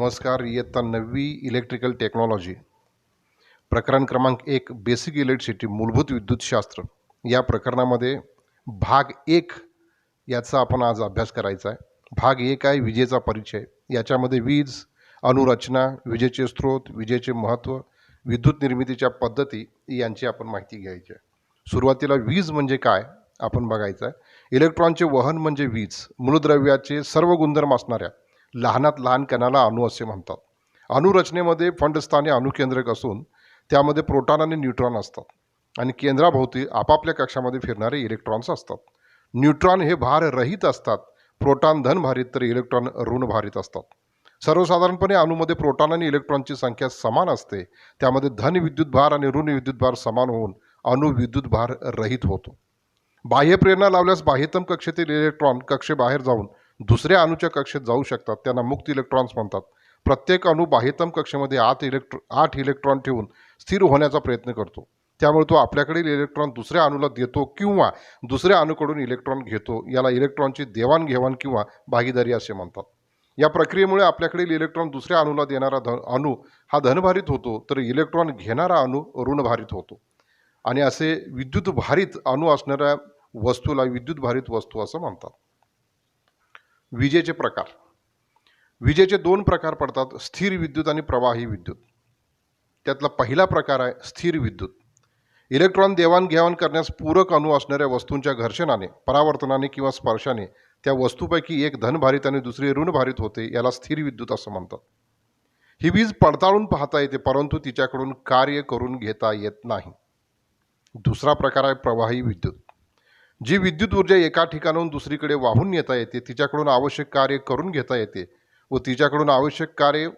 नमस्कार. इयत्ता 9वी electrical technology प्रकरण क्रमांक 1 बेसिक इलेक्ट्रिसिटी मूलभूत विद्युतशास्त्र या प्रकरणामध्ये भाग 1 याचा आपण आज अभ्यास करायचा आहे. भाग 1 आहे विजेचा परिचय. याच्यामध्ये वीज, अणुरचना, विजेचे स्रोत, विजेचे महत्त्व, विद्युत निर्मितीच्या पद्धती यांची आपण माहिती घ्यायची आहे. सुरुवातीला वीज म्हणजे काय आपण बघायचं आहे. इलेक्ट्रॉनचे वहन म्हणजे वीज. मूलद्रव्याचे सर्व गुणधर्म असणाऱ्या लहानात लहान कणाला अणू असे म्हणतात. अणुरचनेमध्ये फंडस्थाने अणुकेंद्रक असून त्यामध्ये प्रोटॉन आणि न्यूट्रॉन असतात आणि केंद्राभोवती आपापल्या कक्षामध्ये फिरणारे इलेक्ट्रॉन्स असतात. न्यूट्रॉन हे भाररहित असतात, प्रोटॉन धनभारित तर इलेक्ट्रॉन ऋणभारित असतात. सर्वसाधारणपणे अणूमध्ये प्रोटॉन आणि इलेक्ट्रॉनची संख्या समान असते. त्यामध्ये धन विद्युतभार आणि ऋण विद्युतभार समान होऊन अणू विद्युतभार रहित होतो. बाह्य प्रेरणा लावल्यास बाह्यतम कक्षेतील इलेक्ट्रॉन कक्षेबाहेर जाऊन दुसऱ्या अणूच्या कक्षेत जाऊ शकतात. त्यांना मुक्त इलेक्ट्रॉन्स म्हणतात. प्रत्येक अणू बाह्यतम कक्षेमध्ये 8 इलेक्ट्रॉन ठेवून स्थिर होण्याचा प्रयत्न करतो. त्यामुळे तो आपल्याकडील इलेक्ट्रॉन दुसऱ्या अणूला देतो किंवा दुसऱ्या अणूकडून इलेक्ट्रॉन घेतो. याला इलेक्ट्रॉनची देवाणघेवाण किंवा भागीदारी असे म्हणतात. या प्रक्रियेमुळे आपल्याकडील इलेक्ट्रॉन दुसऱ्या अणूला देणारा अणू हा धनभारित होतो, तर इलेक्ट्रॉन घेणारा अणू ऋणभारित होतो. आणि असे विद्युतभारित अणू असणाऱ्या वस्तूला विद्युतभारित वस्तू असं म्हणतात. विजेचे प्रकार. विजेचे 2 प्रकार पडतात, स्थिर विद्युत आणि प्रवाही विद्युत. त्यातला पहिला प्रकार आहे स्थिर विद्युत. इलेक्ट्रॉन देवाणघेवाण करण्यास पूरक अणू असणाऱ्या वस्तूंच्या घर्षणाने, परावर्तनाने किंवा स्पर्शाने त्या वस्तूपैकी एक धनभारित आणि दुसरी ऋणभारित होते. याला स्थिर विद्युत असं म्हणतात. ही वीज पडताळून पाहता येते, परंतु तिच्याकडून कार्य करून घेता येत नाही. दुसरा प्रकार आहे प्रवाही विद्युत. जी विद्युत ऊर्जा एका ठिकाणाहून दुसरीकडे वाहून नेता येते, तिच्याकडून आवश्यक कार्य करून घेता येते व तिच्याकडून आवश्यक कार्य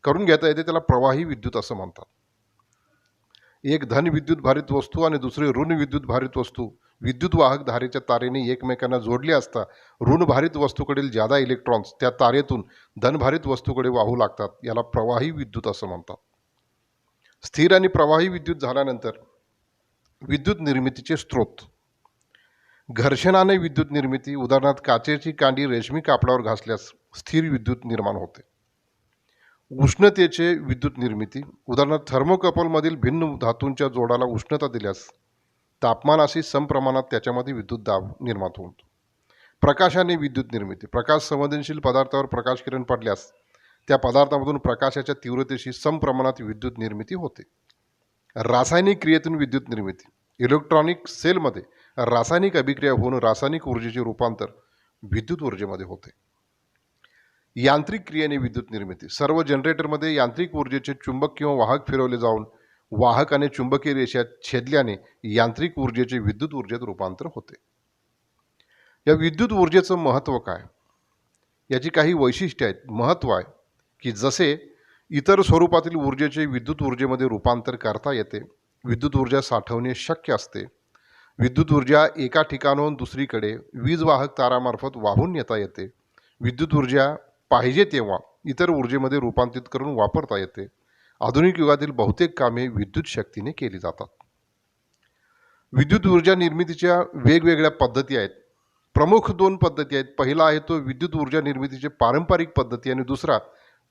करून घेता येते, त्याला प्रवाही विद्युत असं म्हणतात. एक धन विद्युत भारित वस्तू आणि दुसरी ऋण विद्युत भारित वस्तू विद्युत वाहक धारेच्या तारेने एकमेकांना जोडले असता ऋणभारित वस्तूकडील जादा इलेक्ट्रॉन्स त्या तारेतून धनभारित वस्तूकडे वाहू लागतात. याला प्रवाही विद्युत असं म्हणतात. स्थिर आणि प्रवाही विद्युत झाल्यानंतर विद्युत निर्मितीचे स्रोत. घर्षणाने विद्युत निर्मिती. उदाहरणार्थ काचेची कांडी रेशमी कापडावर घासल्यास स्थिर विद्युत निर्माण होते. उष्णतेचे विद्युत निर्मिती. उदाहरणार्थ थर्मोकपलमधील भिन्न धातूंच्या जोडाला उष्णता दिल्यास तापमानाशी समप्रमाणात त्याच्यामध्ये विद्युत दाब निर्माण होतो. प्रकाशाने विद्युत निर्मिती. प्रकाश संवेदनशील पदार्थावर प्रकाश किरण पडल्यास त्या पदार्थामधून प्रकाशाच्या तीव्रतेशी समप्रमाणात विद्युत निर्मिती होते. रासायनिक क्रियेतून विद्युत निर्मिती. इलेक्ट्रॉनिक सेलमध्ये रासायनिक अभिक्रिया होऊन रासायनिक ऊर्जेचे रूपांतर विद्युत ऊर्जेमध्ये होते. यांत्रिक क्रियेने विद्युत निर्मिती. सर्व जनरेटरमध्ये यांत्रिक ऊर्जेचे चुंबक किंवा वाहक फिरवले जाऊन वाहक आणि चुंबकीय रेषा छेदल्याने यांत्रिक ऊर्जेचे विद्युत ऊर्जेत रूपांतर होते. या विद्युत ऊर्जेचं महत्त्व काय? याची काही वैशिष्ट्ये आहेत. महत्त्व आहे की जसे इतर स्वरूपातील ऊर्जेचे विद्युत ऊर्जेमध्ये रूपांतर करता येते, विद्युत ऊर्जा साठवणे शक्य असते, विद्युत ऊर्जा एका ठिकाणाहून दुसरीकडे वीजवाहक तारामार्फत वाहून नेता येते, विद्युत ऊर्जा पाहिजे तेव्हा इतर ऊर्जेमध्ये रूपांतरित करून वापरता येते. आधुनिक युगातील बहुतेक कामे विद्युत शक्तीने केली जातात. विद्युत ऊर्जा निर्मितीच्या वेगवेगळ्या पद्धती आहेत. प्रमुख 2 पद्धती आहेत. पहिला आहे तो विद्युत ऊर्जा निर्मितीचे पारंपरिक पद्धती आणि दुसरा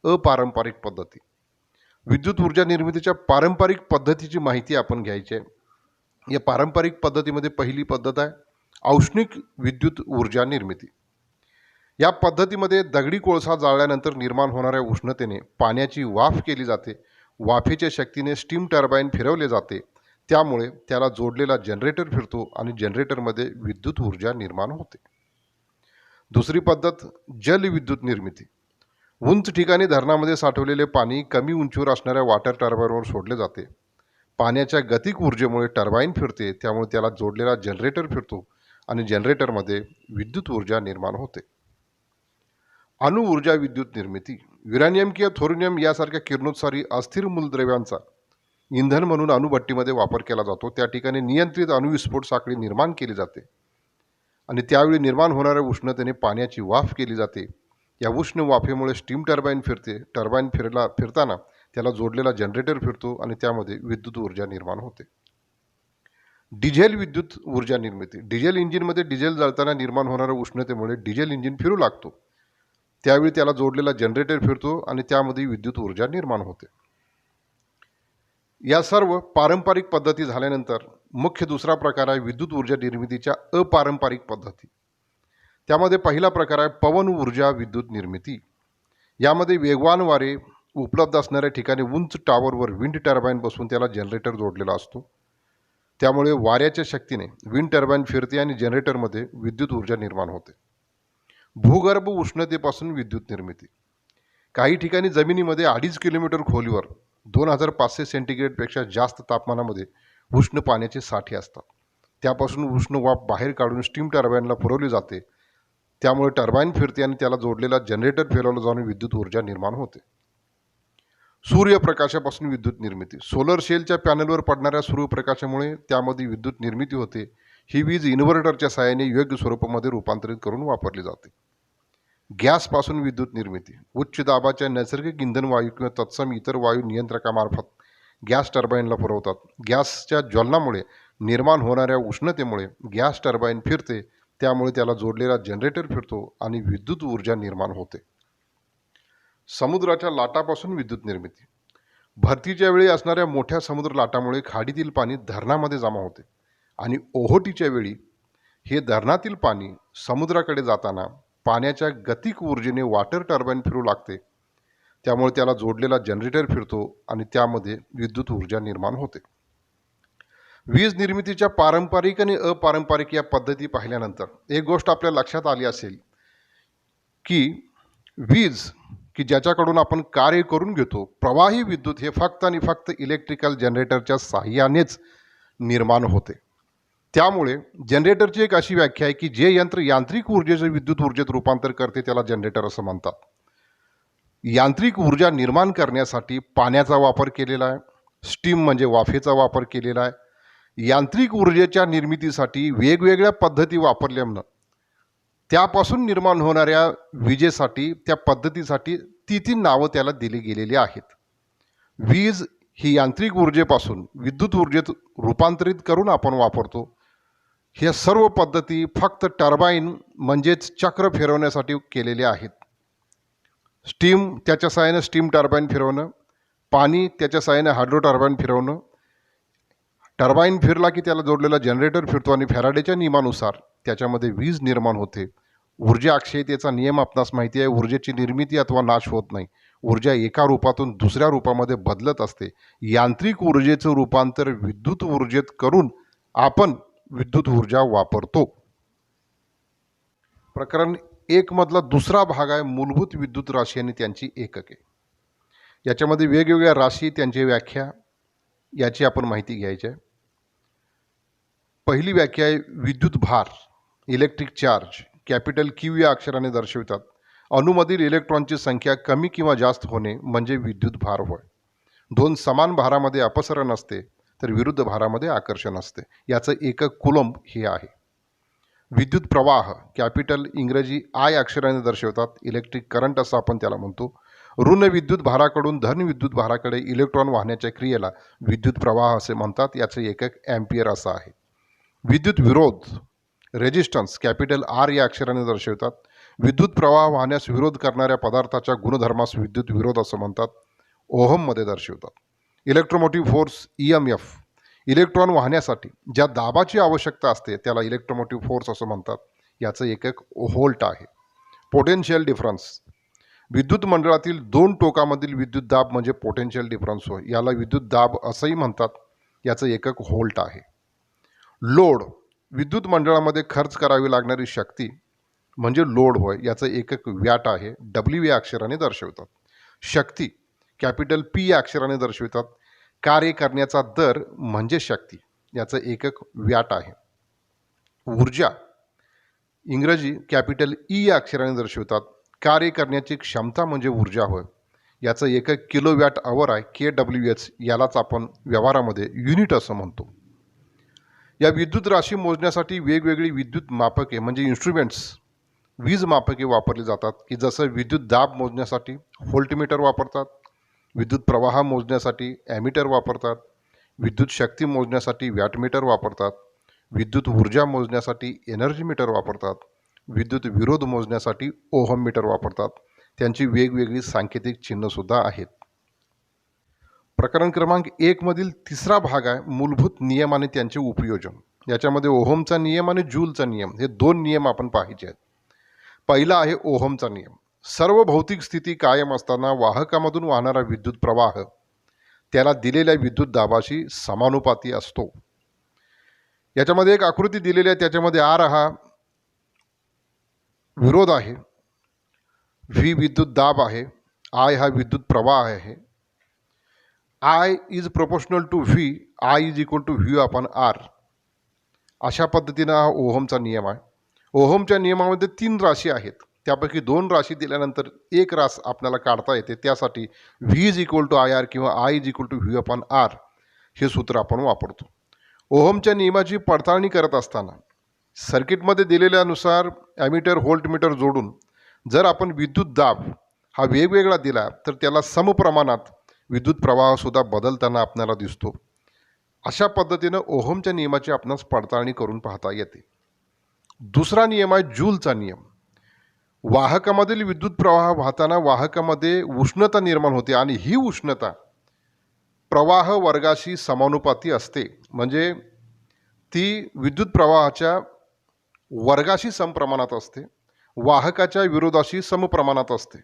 अपारंपरिक पद्धती. विद्युत ऊर्जा निर्मितीच्या पारंपरिक पद्धतीची माहिती आपण घ्यायची आहे. या पारंपरिक पद्धतीमध्ये पहिली पद्धत आहे औष्णिक विद्युत ऊर्जा निर्मिती. या पद्धतीमध्ये दगडी कोळसा जाळल्यानंतर निर्माण होणाऱ्या उष्णतेने पाण्याची वाफ केली जाते. वाफेच्या शक्तीने स्टीम टर्बाईन फिरवले जाते. त्यामुळे त्याला जोडलेला जनरेटर फिरतो आणि जनरेटरमध्ये विद्युत ऊर्जा निर्माण होते. दुसरी पद्धत जलविद्युत निर्मिती. उंच ठिकाणी धरणामध्ये साठवलेले पाणी कमी उंचीवर असणाऱ्या वॉटर टर्बाईनवर सोडले जाते. पाण्याच्या गतिक ऊर्जेमुळे टर्बाईन फिरते, त्यामुळे त्याला जोडलेला जनरेटर फिरतो आणि जनरेटरमध्ये विद्युत ऊर्जा निर्माण होते. अणु ऊर्जा विद्युत निर्मिती. युरेनियम किंवा थोरियम यासारख्या किरणोत्सारी अस्थिर मूलद्रव्यांचा इंधन म्हणून अणुभट्टीमध्ये वापर केला जातो. त्या ठिकाणी नियंत्रित अणुविस्फोट साखळी निर्माण केली जाते आणि त्यावेळी निर्माण होणाऱ्या उष्णतेने पाण्याची वाफ केली जाते. या उष्ण वाफेमुळे स्टीम टर्बाईन फिरते. टर्बाईन फिरताना त्याला जोडलेला जनरेटर फिरतो आणि त्यामध्ये विद्युत ऊर्जा निर्माण होते. डिझेल विद्युत ऊर्जा निर्मिती. डिझेल इंजिनमध्ये डिझेल जळताना निर्माण होणाऱ्या उष्णतेमुळे डिझेल इंजिन फिरू लागतो. त्यावेळी त्याला जोडलेला जनरेटर फिरतो आणि त्यामध्ये विद्युत ऊर्जा निर्माण होते. या सर्व पारंपरिक पद्धती झाल्यानंतर मुख्य दुसरा प्रकार आहे विद्युत ऊर्जा निर्मितीच्या अपारंपरिक पद्धती. त्यामध्ये पहिला प्रकार आहे पवन ऊर्जा विद्युत निर्मिती. यामध्ये वेगवान वारे उपलब्ध असणाऱ्या ठिकाणी उंच टावरवर विंड टर्बाईन बसून त्याला जनरेटर जोडलेला असतो. त्यामुळे वाऱ्याच्या शक्तीने विंड टर्बाईन फिरते आणि जनरेटरमध्ये विद्युत ऊर्जा निर्माण होते. भूगर्भ उष्णतेपासून विद्युत निर्मिती. काही ठिकाणी जमिनीमध्ये 2.5 किलोमीटर खोलीवर 2500 सेंटीग्रेडपेक्षा जास्त तापमानामध्ये उष्ण पाण्याचे साठे असतात. त्यापासून उष्ण वाफ बाहेर काढून स्टीम टर्बाईनला पुरवली जाते. त्यामुळे टर्बाईन फिरते आणि त्याला जोडलेला जनरेटर फिरवला जाऊन विद्युत ऊर्जा निर्माण होते. सूर्यप्रकाशापासून विद्युत निर्मिती. सोलर सेलच्या पॅनलवर पडणाऱ्या सूर्यप्रकाशामुळे त्यामध्ये विद्युत निर्मिती होते. ही वीज इन्व्हर्टरच्या सहाय्याने योग्य स्वरूपामध्ये रूपांतरित करून वापरली जाते. गॅसपासून विद्युत निर्मिती. उच्च दाबाच्या नैसर्गिक इंधन वायू किंवा तत्सम इतर वायू नियंत्रकामार्फत गॅस टर्बाईनला पुरवतात. गॅसच्या ज्वलनामुळे निर्माण होणाऱ्या उष्णतेमुळे गॅस टर्बाईन फिरते. त्यामुळे त्याला जोडलेला जनरेटर फिरतो आणि विद्युत ऊर्जा निर्माण होते. समुद्राच्या लाटापासून विद्युत निर्मिती. भरतीच्या वेळी असणाऱ्या मोठ्या समुद्र लाटामुळे खाडीतील पाणी धरणामध्ये जमा होते आणि ओहोटीच्या वेळी हे धरणातील पाणी समुद्राकडे जाताना पाण्याच्या गतिक ऊर्जेने वॉटर टर्बाईन फिरू लागते. त्यामुळे त्याला जोडलेला जनरेटर फिरतो आणि त्यामध्ये विद्युत ऊर्जा निर्माण होते. वीज निर्मितीच्या पारंपरिक आणि अपारंपरिक या पद्धती पाहिल्यानंतर एक गोष्ट आपल्या लक्षात आली असेल की वीज की ज्याच्याकडून आपण कार्य करून घेतो, प्रवाही विद्युत हे फक्त आणि फक्त इलेक्ट्रिकल जनरेटरच्या साहाय्यानेच निर्माण होते. त्यामुळे जनरेटरची एक अशी व्याख्या आहे की जे यंत्र यांत्रिक ऊर्जेचं विद्युत ऊर्जेत रूपांतर करते त्याला जनरेटर असं म्हणतात. यांत्रिक ऊर्जा निर्माण करण्यासाठी पाण्याचा वापर केलेला आहे. स्टीम म्हणजे वाफेचा वापर केलेला आहे. यांत्रिक ऊर्जेच्या निर्मितीसाठी वेगवेगळ्या पद्धती वापरल्यामुळं त्यापासून निर्माण होणाऱ्या विजेसाठी त्या पद्धतीसाठी ती नावं त्याला दिली गेलेली आहेत. वीज ही यांत्रिक ऊर्जेपासून विद्युत ऊर्जेत रूपांतरित करून आपण वापरतो. हे सर्व पद्धती फक्त टर्बाईन म्हणजेच चक्र फिरवण्यासाठी केलेल्या आहेत. स्टीम त्याच्या सहाय्याने स्टीम टर्बाईन फिरवणं, पाणी त्याच्या सहाय्याने हायड्रो टर्बाईन फिरवणं. टर्बाईन फिरला की त्याला जोडलेला जनरेटर फिरतो आणि फॅराडेच्या नियमानुसार त्याच्यामध्ये वीज निर्माण होते. ऊर्जा अक्षयतेचा नियम आपणास माहिती आहे. ऊर्जेची निर्मिती अथवा नाश होत नाही. ऊर्जा एका रूपातून दुसऱ्या रूपामध्ये बदलत असते. यांत्रिक ऊर्जेचं रूपांतर विद्युत ऊर्जेत करून आपण विद्युत ऊर्जा वापरतो. प्रकरण 1 मधला दुसरा भाग आहे मूलभूत विद्युत राशी आणि त्यांची एकके. याच्यामध्ये वेगवेगळ्या राशी, त्यांची व्याख्या याची आपण माहिती घ्यायची आहे. पहिली व्याख्या आहे विद्युत भार, इलेक्ट्रिक चार्ज. कॅपिटल क्यू या अक्षराने दर्शवितात. अणूमधील इलेक्ट्रॉनची संख्या कमी किंवा जास्त होणे म्हणजे विद्युत भार होय. 2 समान भारामध्ये अपसरण असते तर विरुद्ध भारामध्ये आकर्षण असते. याचं एकक कुलंब हे आहे. विद्युत प्रवाह, कॅपिटल इंग्रजी आय अक्षराने दर्शवतात. इलेक्ट्रिक करंट असं आपण त्याला म्हणतो. ऋण विद्युत भाराकडून धन विद्युत भाराकडे इलेक्ट्रॉन वाहण्याच्या क्रियेला विद्युत प्रवाह असे म्हणतात. याचे एकक अँपियर असं आहे. विद्युत विरोध, रेजिस्टन्स, कॅपिटल आर या अक्षराने दर्शवतात. विद्युत प्रवाह वाहण्यास विरोध करणाऱ्या पदार्थाच्या गुणधर्मास विद्युत विरोध असं म्हणतात. ओहममध्ये दर्शवतात. इलेक्ट्रोमोटिव्ह फोर्स, EMF, इलेक्ट्रॉन वाहण्यासाठी ज्या दाबाची आवश्यकता असते त्याला इलेक्ट्रोमोटिव्ह फोर्स असं म्हणतात. याचं एकक व्होल्ट आहे. पोटेन्शियल डिफरन्स, विद्युत मंडळातील 2 टोकामधील विद्युत दाब म्हणजे पोटेन्शियल डिफरन्स होय. याला विद्युत दाब असंही म्हणतात. याचं एकक व्होल्ट आहे. लोड, विद्युत मंडळामध्ये खर्च करावी लागणारी शक्ती म्हणजे लोड होय. याचं एकक वॅट आहे. W या अक्षराने दर्शवतात. शक्ती, कॅपिटल P या अक्षराने दर्शवतात. कार्य करण्याचा दर म्हणजे शक्ती. याचं एकक वॅट आहे. ऊर्जा, इंग्रजी कॅपिटल E या अक्षराने दर्शवतात. कार्य करण्याची क्षमता म्हणजे ऊर्जा होय. याचं एकक किलोवॅट अवर आहे. KWH यालाच आपण व्यवहारामध्ये युनिट असं म्हणतो. या विद्युत राशी मोजण्यासाठी वेगवेगळी विद्युत मापके म्हणजे इन्स्ट्रुमेंट्स, वीज मापके वापरली जातात की जसं विद्युत दाब मोजण्यासाठी व्होल्टमीटर वापरतात. विद्युत प्रवाह मोजण्यासाठी ॲमीटर वापरतात. विद्युत शक्ती मोजण्यासाठी वॅटमीटर वापरतात. विद्युत ऊर्जा मोजण्यासाठी एनर्जी मीटर वापरतात. विद्युत विरोध मोजण्यासाठी ओहम मीटर वापरतात. त्यांची वेगवेगळी सांकेतिक चिन्हसुद्धा आहेत. प्रकरण क्रमांक 1 मधील तिसरा भाग आहे मूलभूत नियम आणि त्यांचे उपयोजन. याच्यामध्ये ओहमचा नियम आणि जूलचा नियम हे 2 नियम आपण पाहायचे आहेत. पहिला आहे ओहमचा नियम. सर्व भौतिक स्थिती कायम असताना वाहकामधून वाहणारा विद्युत प्रवाह त्याला दिलेल्या विद्युत दाबाशी समानुपाती असतो. याच्यामध्ये एक आकृती दिलेली आहे, त्याच्यामध्ये आर हा विरोध आहे, व्ही विद्युत दाब आहे, आय हा विद्युत प्रवाह आहे. I is proportional to V, I is equal to V upon R. अशा पद्धतीनं हा ओहमचा नियम आहे. ओहमच्या नियमामध्ये 3 राशी आहेत, त्यापैकी 2 राशी दिल्यानंतर एक रास आपल्याला काढता येते. त्यासाठी V is equal to I R किंवा I is equal to V upon R हे सूत्र आपण वापरतो. ओहमच्या नियमाची पडताळणी करत असताना सर्किटमध्ये दिलेल्यानुसार ॲमीटर व्होल्टमीटर जोडून जर आपण विद्युत दाब हा वेगवेगळा दिला तर त्याला समप्रमाणात विद्युत प्रवाहसुद्धा बदलताना आपल्याला दिसतो. अशा पद्धतीनं ओहमच्या नियमाची आपणास पडताळणी करून पाहता येते. दुसरा नियम आहे जूलचा नियम. वाहकामधील विद्युत प्रवाह वाहताना वाहकामध्ये उष्णता निर्माण होते आणि ही उष्णता प्रवाह वर्गाशी समानुपाती असते. म्हणजे ती विद्युत प्रवाहाच्या वर्गाशी समप्रमाणात असते, वाहकाच्या विरोधाशी समप्रमाणात असते,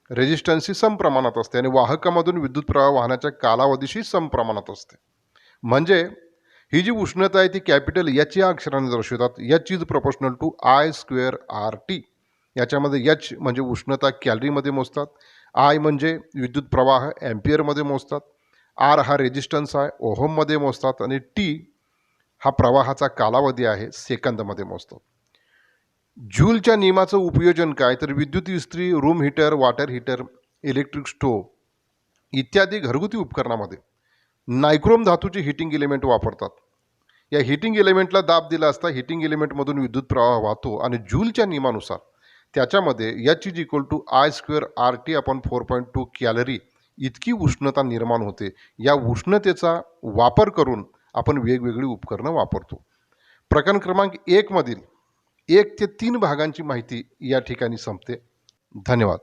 रेजिस्टन्सशी समप्रमाणात असते आणि वाहकामधून विद्युत प्रवाह वाहण्याच्या कालावधीशी समप्रमाणात असते. म्हणजे ही जी उष्णता आहे ती कॅपिटल एच या अक्षराने दर्शवतात. H is proportional to I square R T. याच्यामध्ये एच म्हणजे उष्णता कॅलरीमध्ये मोजतात, आय म्हणजे विद्युत प्रवाह ॲम्पियरमध्ये मोजतात, आर हा रेजिस्टन्स आहे ओहममध्ये मोजतात आणि टी हा प्रवाहाचा कालावधी आहे सेकंदमध्ये मोजतात. जूलच्या नियमाचं उपयोजन काय तर विद्युत इस्त्री, room heater, water heater, electric stove इत्यादी घरगुती उपकरणामध्ये नायक्रोम धातूचे हीटिंग एलिमेंट वापरतात. या हीटिंग एलिमेंटला दाब दिला असता हीटिंग एलिमेंटमधून विद्युत प्रवाह वाहतो आणि जूलच्या नियमानुसार त्याच्यामध्ये H is equal to I square R T upon 4.2 calorie इतकी उष्णता निर्माण होते. या उष्णतेचा वापर करून आपण वेगवेगळी उपकरणं वापरतो. प्रकरण क्रमांक 1 मधील 1 ते 3 भागांची माहिती या ठिकाणी संपते. धन्यवाद.